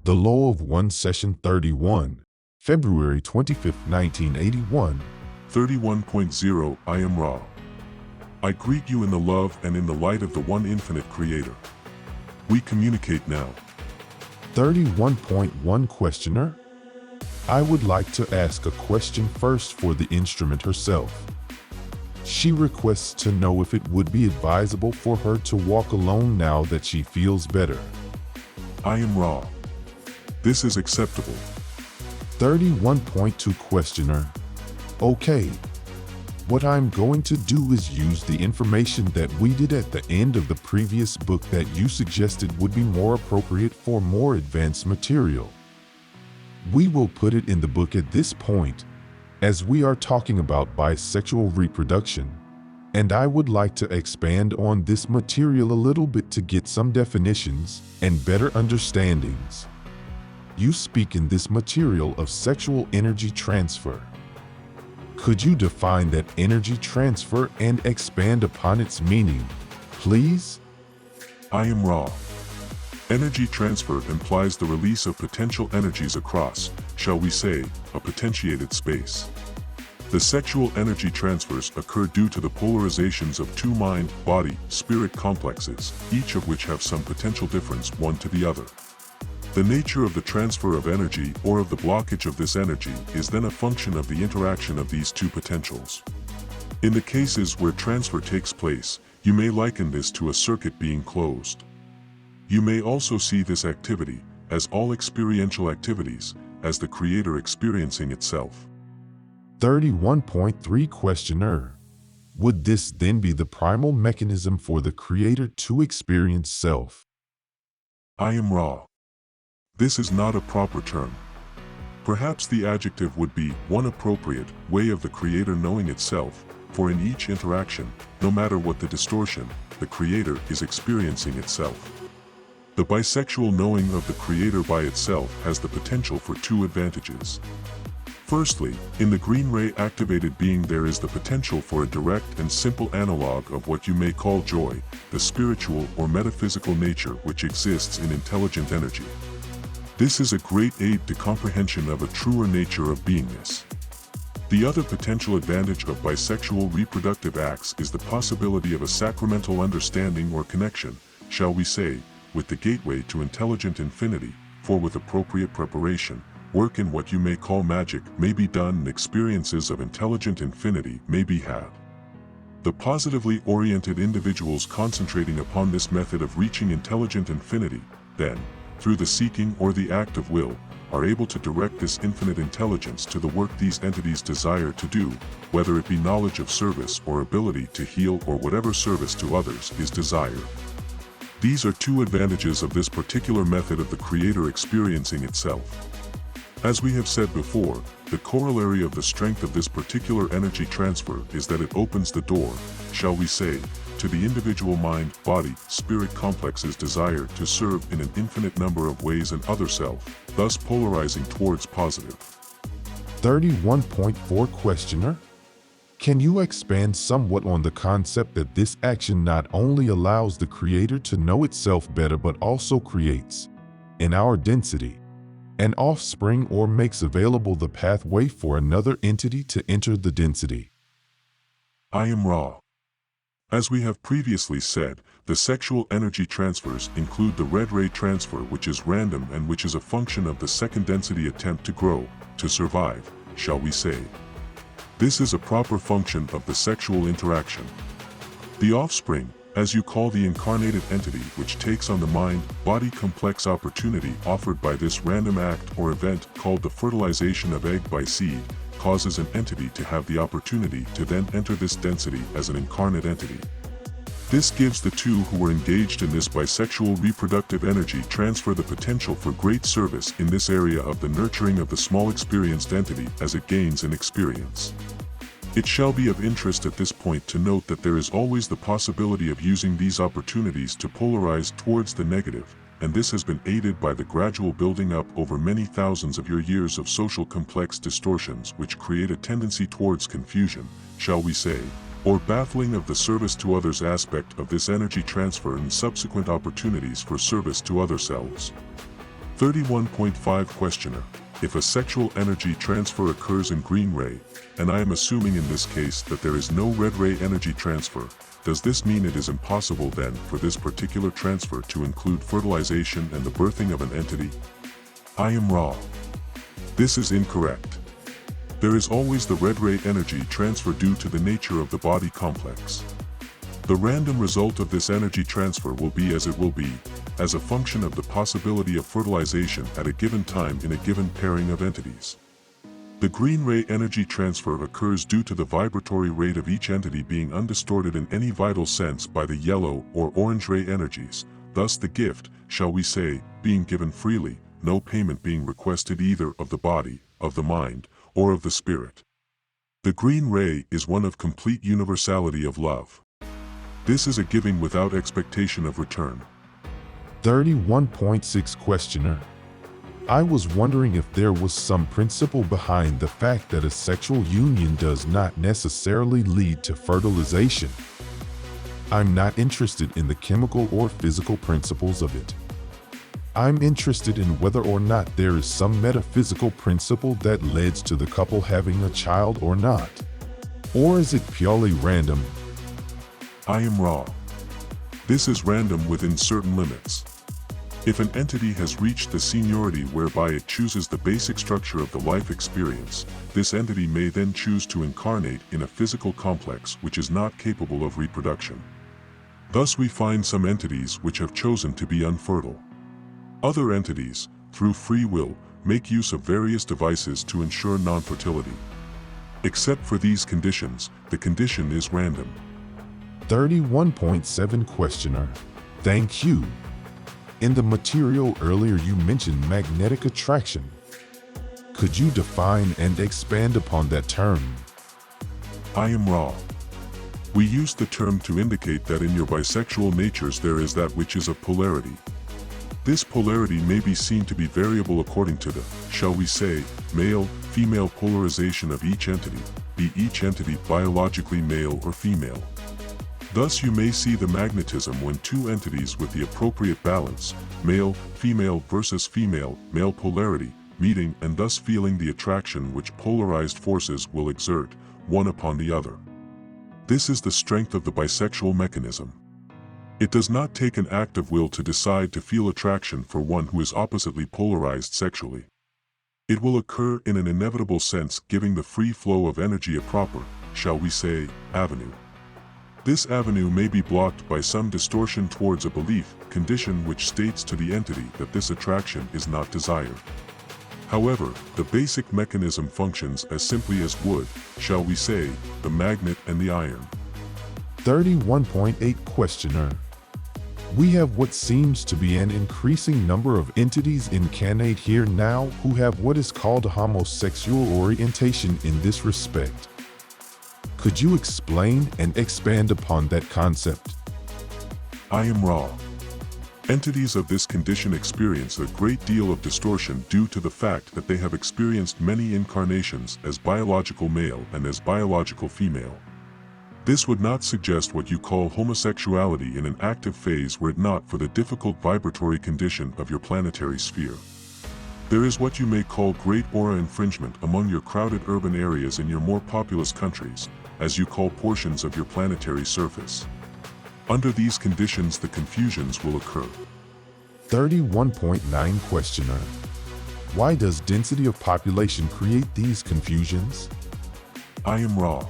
The Law of One, Session 31, February 25, 1981. 31.0 I am Ra. I greet you in the love and in the light of the one infinite Creator. We communicate now. 31.1 Questioner. I would like to ask a question first for the instrument herself. She requests to know if it would be advisable for her to walk alone now that she feels better. I am Ra. This is acceptable. 31.2 Questioner. Okay. What I'm going to do is use the information that we did at the end of the previous book that you suggested would be more appropriate for more advanced material. We will put it in the book at this point, as we are talking about bisexual reproduction, and I would like to expand on this material a little bit to get some definitions and better understandings. You speak in this material of sexual energy transfer. Could you define that energy transfer and expand upon its meaning, please? I am Ra. Energy transfer implies the release of potential energies across, shall we say, a potentiated space. The sexual energy transfers occur due to the polarizations of two mind, body, spirit complexes, each of which have some potential difference one to the other. The nature of the transfer of energy or of the blockage of this energy is then a function of the interaction of these two potentials. In the cases where transfer takes place, you may liken this to a circuit being closed. You may also see this activity, as all experiential activities, as the Creator experiencing itself. 31.3 Questioner. Would this then be the primal mechanism for the Creator to experience self? I am Ra. This is not a proper term. Perhaps the adjective would be one appropriate way of the Creator knowing itself, for in each interaction, no matter what the distortion, the Creator is experiencing itself. The bisexual knowing of the Creator by itself has the potential for two advantages. Firstly, in the green ray activated being there is the potential for a direct and simple analog of what you may call joy, the spiritual or metaphysical nature which exists in intelligent energy. This is a great aid to comprehension of a truer nature of beingness. The other potential advantage of bisexual reproductive acts is the possibility of a sacramental understanding or connection, shall we say, with the gateway to intelligent infinity, for with appropriate preparation, work in what you may call magic may be done and experiences of intelligent infinity may be had. The positively oriented individuals concentrating upon this method of reaching intelligent infinity, then, through the seeking or the act of will, are able to direct this infinite intelligence to the work these entities desire to do, whether it be knowledge of service or ability to heal or whatever service to others is desired. These are two advantages of this particular method of the Creator experiencing itself. As we have said before, the corollary of the strength of this particular energy transfer is that it opens the door, shall we say, to the individual mind, body, spirit complex's desire to serve in an infinite number of ways and other self, thus polarizing towards positive. 31.4 Questioner. Can you expand somewhat on the concept that this action not only allows the Creator to know itself better but also creates, in our density, an offspring or makes available the pathway for another entity to enter the density? I am Ra. As we have previously said, the sexual energy transfers include the red ray transfer, which is random and which is a function of the second density attempt to grow, to survive, shall we say. This is a proper function of the sexual interaction. The offspring, as you call the incarnated entity which takes on the mind-body complex opportunity offered by this random act or event called the fertilization of egg by seed, causes an entity to have the opportunity to then enter this density as an incarnate entity. This gives the two who are engaged in this bisexual reproductive energy transfer the potential for great service in this area of the nurturing of the small experienced entity as it gains in experience. It shall be of interest at this point to note that there is always the possibility of using these opportunities to polarize towards the negative, and this has been aided by the gradual building up over many thousands of your years of social complex distortions which create a tendency towards confusion, shall we say, or baffling of the service to others aspect of this energy transfer and subsequent opportunities for service to other selves. 31.5 Questioner. If a sexual energy transfer occurs in green ray, and I am assuming in this case that there is no red ray energy transfer, does this mean it is impossible then for this particular transfer to include fertilization and the birthing of an entity? I am raw. This is incorrect. There is always the red ray energy transfer due to the nature of the body complex. The random result of this energy transfer will be as it will be, as a function of the possibility of fertilization at a given time in a given pairing of entities. The green ray energy transfer occurs due to the vibratory rate of each entity being undistorted in any vital sense by the yellow or orange ray energies, thus the gift, shall we say, being given freely, no payment being requested either of the body, of the mind, or of the spirit. The green ray is one of complete universality of love. This is a giving without expectation of return. 31.6 Questioner. I was wondering if there was some principle behind the fact that a sexual union does not necessarily lead to fertilization. I'm not interested in the chemical or physical principles of it. I'm interested in whether or not there is some metaphysical principle that leads to the couple having a child or not. Or is it purely random? I am raw. This is random within certain limits. If an entity has reached the seniority whereby it chooses the basic structure of the life experience, this entity may then choose to incarnate in a physical complex which is not capable of reproduction. Thus we find some entities which have chosen to be unfertile. Other entities, through free will, make use of various devices to ensure non-fertility. Except for these conditions, the condition is random. 31.7 Questioner. Thank you. In the material earlier you mentioned magnetic attraction. Could you define and expand upon that term? I am raw. We use the term to indicate that in your bisexual natures there is that which is of polarity. This polarity may be seen to be variable according to the, shall we say, male-female polarization of each entity, be each entity biologically male or female. Thus you may see the magnetism when two entities with the appropriate balance, male, female versus female, male polarity, meeting and thus feeling the attraction which polarized forces will exert, one upon the other. This is the strength of the bisexual mechanism. It does not take an act of will to decide to feel attraction for one who is oppositely polarized sexually. It will occur in an inevitable sense, giving the free flow of energy a proper, shall we say, avenue. This avenue may be blocked by some distortion towards a belief condition which states to the entity that this attraction is not desired. However, the basic mechanism functions as simply as wood, shall we say, the magnet and the iron. 31.8 Questioner. We have what seems to be an increasing number of entities incarnate here now who have what is called a homosexual orientation in this respect. Could you explain and expand upon that concept? I am raw. Entities of this condition experience a great deal of distortion due to the fact that they have experienced many incarnations as biological male and as biological female. This would not suggest what you call homosexuality in an active phase were it not for the difficult vibratory condition of your planetary sphere. There is what you may call great aura infringement among your crowded urban areas in your more populous countries, as you call portions of your planetary surface. Under these conditions the confusions will occur. 31.9 Questioner. Why does density of population create these confusions? I am raw.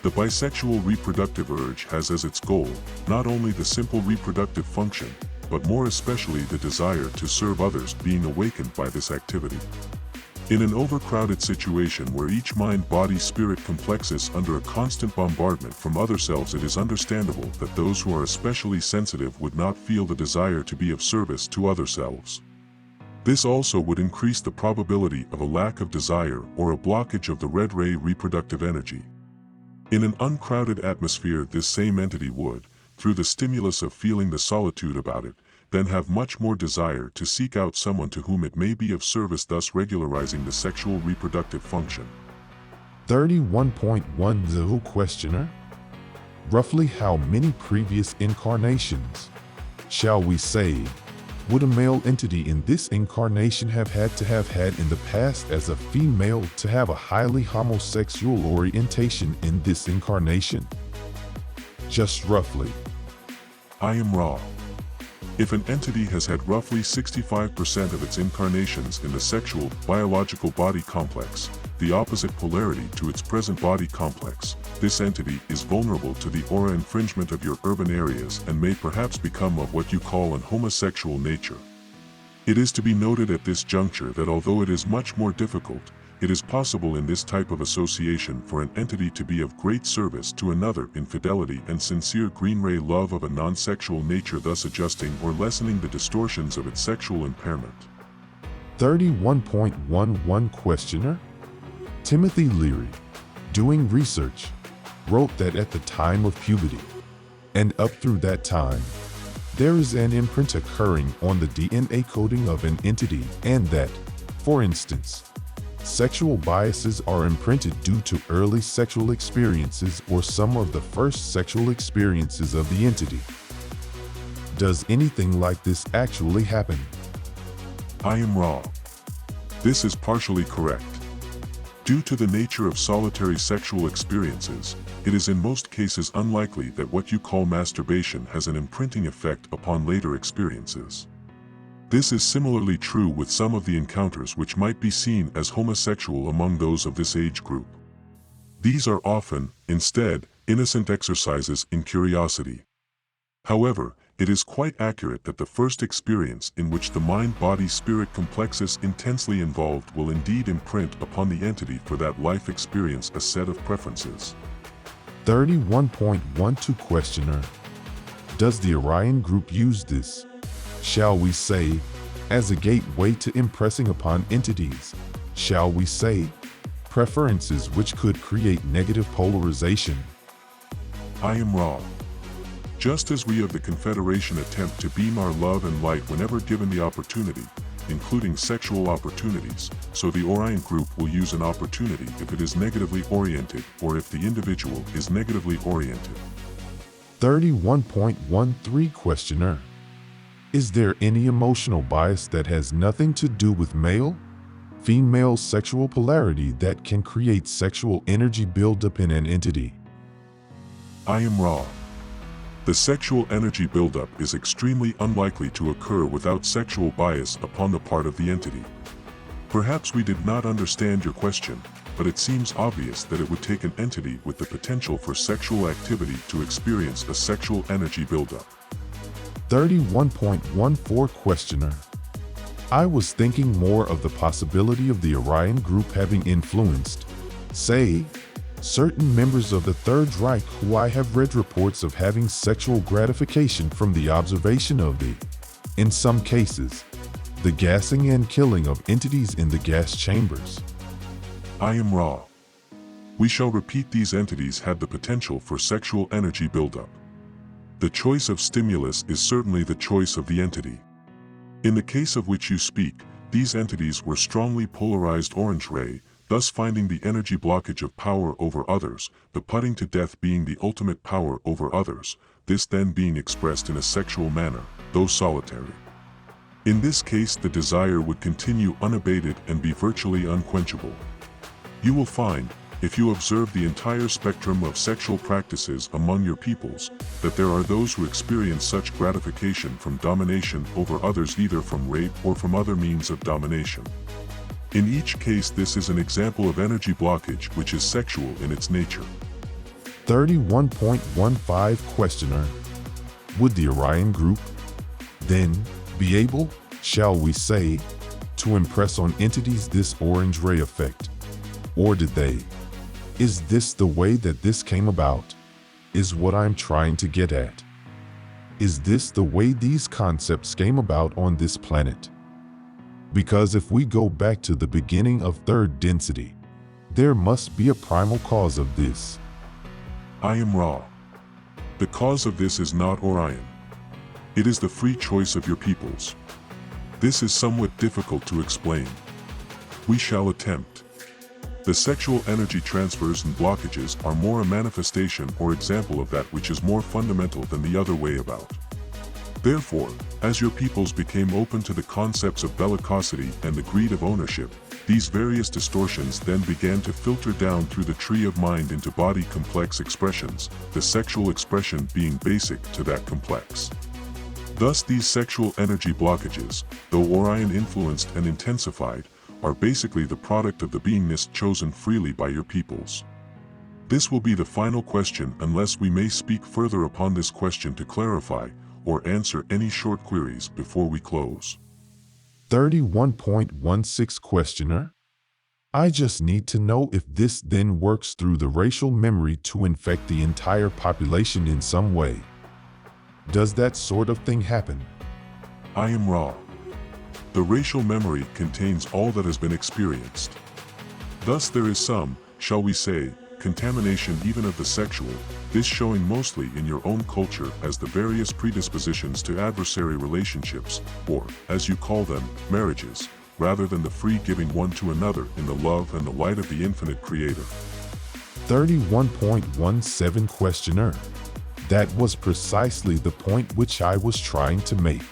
The bisexual reproductive urge has as its goal, not only the simple reproductive function, but more especially the desire to serve others being awakened by this activity. In an overcrowded situation where each mind-body-spirit complex is under a constant bombardment from other selves, it is understandable that those who are especially sensitive would not feel the desire to be of service to other selves. This also would increase the probability of a lack of desire or a blockage of the red ray reproductive energy. In an uncrowded atmosphere, this same entity would, through the stimulus of feeling the solitude about it, then have much more desire to seek out someone to whom it may be of service, thus regularizing the sexual reproductive function. 31.10 Questioner. Roughly how many previous incarnations, shall we say, would a male entity in this incarnation have had in the past as a female to have a highly homosexual orientation in this incarnation? Just roughly. I am Ra. If an entity has had roughly 65% of its incarnations in the sexual, biological body complex, the opposite polarity to its present body complex, this entity is vulnerable to the aura infringement of your urban areas and may perhaps become of what you call an homosexual nature. It is to be noted at this juncture that although it is much more difficult, it is possible in this type of association for an entity to be of great service to another in fidelity and sincere green ray love of a non-sexual nature, thus adjusting or lessening the distortions of its sexual impairment. 31.11 Questioner. Timothy Leary, doing research, wrote that at the time of puberty, and up through that time, there is an imprint occurring on the DNA coding of an entity, and that, for instance, sexual biases are imprinted due to early sexual experiences or some of the first sexual experiences of the entity. Does anything like this actually happen? I am Ra. This is partially correct. Due to the nature of solitary sexual experiences, it is in most cases unlikely that what you call masturbation has an imprinting effect upon later experiences. This is similarly true with some of the encounters which might be seen as homosexual among those of this age group. These are often, instead, innocent exercises in curiosity. However, it is quite accurate that the first experience in which the mind-body-spirit complex is intensely involved will indeed imprint upon the entity for that life experience a set of preferences. 31.12 Questioner. Does the Orion group use this, shall we say, as a gateway to impressing upon entities, shall we say, preferences which could create negative polarization? I am Ra. Just as we of the Confederation attempt to beam our love and light whenever given the opportunity, including sexual opportunities, so the Orion group will use an opportunity if it is negatively oriented or if the individual is negatively oriented. 31.13 Questioner. Is there any emotional bias that has nothing to do with male, female sexual polarity that can create sexual energy buildup in an entity? I am Ra. The sexual energy buildup is extremely unlikely to occur without sexual bias upon the part of the entity. Perhaps we did not understand your question, but it seems obvious that it would take an entity with the potential for sexual activity to experience a sexual energy buildup. 31.14 Questioner. I was thinking more of the possibility of the Orion group having influenced, say, certain members of the Third Reich who I have read reports of having sexual gratification from the observation of the, in some cases, the gassing and killing of entities in the gas chambers. I am Ra. We shall repeat, these entities had the potential for sexual energy buildup. The choice of stimulus is certainly the choice of the entity. In the case of which you speak, these entities were strongly polarized orange ray, thus finding the energy blockage of power over others, the putting to death being the ultimate power over others, this then being expressed in a sexual manner, though solitary. In this case, the desire would continue unabated and be virtually unquenchable. You will find, if you observe the entire spectrum of sexual practices among your peoples, that there are those who experience such gratification from domination over others, either from rape or from other means of domination. In each case, this is an example of energy blockage which is sexual in its nature. 31.15 Questioner. Would the Orion group, then, be able, shall we say, to impress on entities this orange ray effect? Or did they? Is this the way that this came about? Is what I'm trying to get at. Is this the way these concepts came about on this planet? Because if we go back to the beginning of third density, there must be a primal cause of this. I am Ra. The cause of this is not Orion. It is the free choice of your peoples. This is somewhat difficult to explain. We shall attempt. The sexual energy transfers and blockages are more a manifestation or example of that which is more fundamental than the other way about. Therefore, as your peoples became open to the concepts of bellicosity and the greed of ownership, these various distortions then began to filter down through the tree of mind into body complex expressions, the sexual expression being basic to that complex. Thus these sexual energy blockages, though Orion influenced and intensified, are basically the product of the beingness chosen freely by your peoples. This will be the final question unless we may speak further upon this question to clarify or answer any short queries before we close. 31.16 Questioner: I just need to know if this then works through the racial memory to infect the entire population in some way. Does that sort of thing happen? I am Ra. The racial memory contains all that has been experienced. Thus there is some, shall we say, contamination even of the sexual, this showing mostly in your own culture as the various predispositions to adversary relationships, or, as you call them, marriages, rather than the free giving one to another in the love and the light of the infinite Creator. 31.17 Questioner: that was precisely the point which I was trying to make.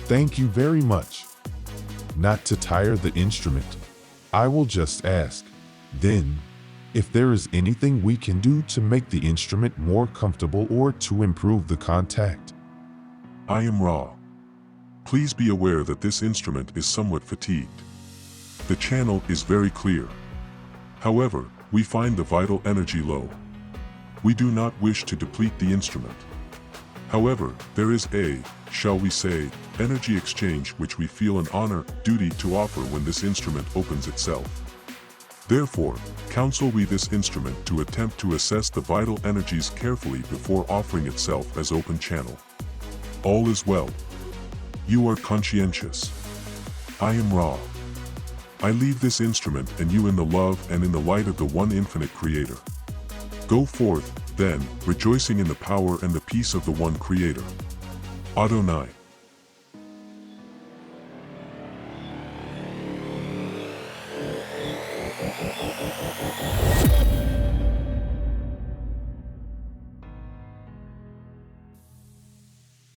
Thank you very much. Not to tire the instrument, I will just ask, then, if there is anything we can do to make the instrument more comfortable or to improve the contact. I am Ra. Please be aware that this instrument is somewhat fatigued. The channel is very clear. However, we find the vital energy low. We do not wish to deplete the instrument. However, there is a, shall we say, energy exchange which we feel an honor, duty to offer when this instrument opens itself. Therefore, counsel we this instrument to attempt to assess the vital energies carefully before offering itself as open channel. All is well. You are conscientious. I am Ra. I leave this instrument and you in the love and in the light of the one infinite Creator. Go forth, then, rejoicing in the power and the peace of the one Creator. Adonai.